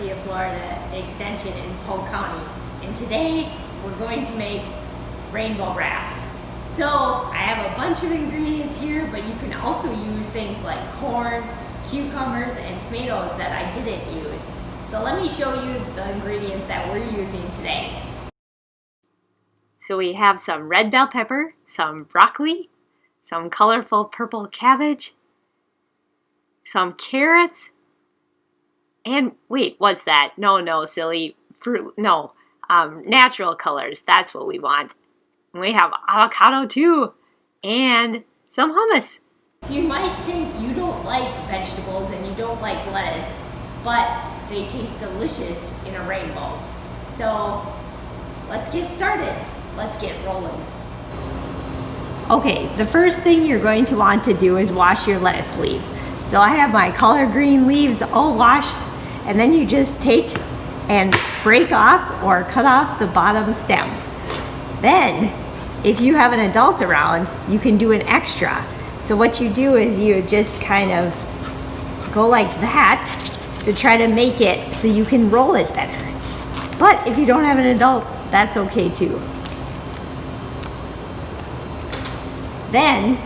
University of Florida Extension in Polk County, and today we're going to make rainbow wraps. So I have a bunch of ingredients here, but you can also use things like corn, cucumbers, and tomatoes that I didn't use. So let me show you the ingredients that we're using today. So we have some red bell pepper, some broccoli, some colorful purple cabbage, some carrots, and wait, what's that? No, silly fruit. No, natural colors. That's what we want. And we have avocado too, and some hummus. So you might think you don't like vegetables and you don't like lettuce, but they taste delicious in a rainbow. So let's get started. Let's get rolling. Okay, the first thing you're going to want to do is wash your lettuce leaf. So I have my collard green leaves all washed, and then you just take and break off or cut off the bottom stem. Then, if you have an adult around, you can do an extra. So what you do is you just kind of go like that to try to make it so you can roll it better. But if you don't have an adult, that's okay too. Then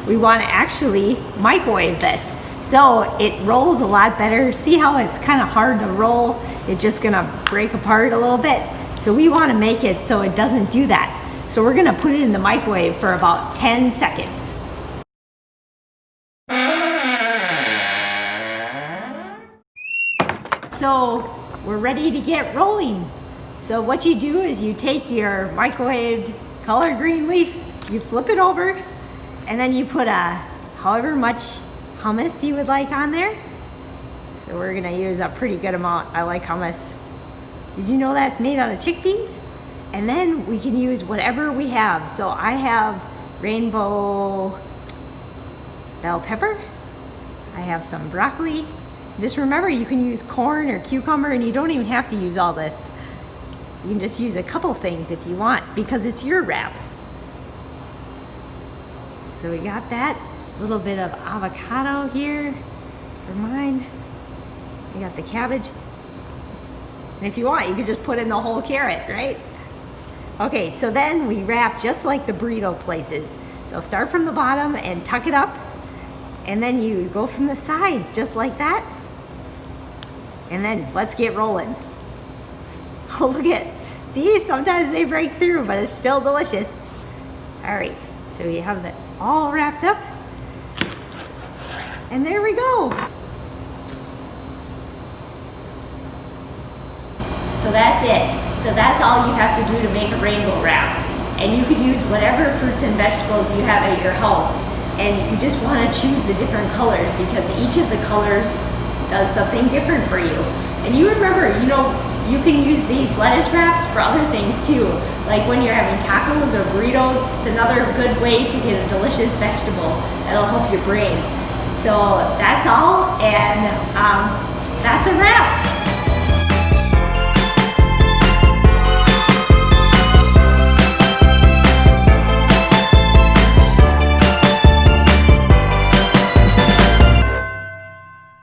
we want to actually microwave this so it rolls a lot better. See how it's kind of hard to roll? It's just gonna break apart a little bit. So we want to make it so it doesn't do that. So we're gonna put it in the microwave for about 10 seconds. So we're ready to get rolling. So what you do is you take your microwaved collard green leaf, you flip it over, and then you put however much hummus you would like on there. So we're gonna use a pretty good amount. I like hummus. Did you know that's made out of chickpeas? And then we can use whatever we have. So I have rainbow bell pepper. I have some broccoli. Just remember, you can use corn or cucumber, and you don't even have to use all this. You can just use a couple things if you want, because it's your wrap. So we got that. A little bit of avocado here for mine. We got the cabbage. And if you want, you could just put in the whole carrot, right? Okay, so then we wrap just like the burrito places. So start from the bottom and tuck it up, and then you go from the sides just like that. And then let's get rolling. Oh, look at, see, sometimes they break through, but it's still delicious. All right, so we have that all wrapped up. And there we go. So that's it. So that's all you have to do to make a rainbow wrap. And you could use whatever fruits and vegetables you have at your house. And you just want to choose the different colors, because each of the colors does something different for you. And you remember, you can use these lettuce wraps for other things too. Like when you're having tacos or burritos, it's another good way to get a delicious vegetable that'll help your brain. So that's all, and that's a wrap.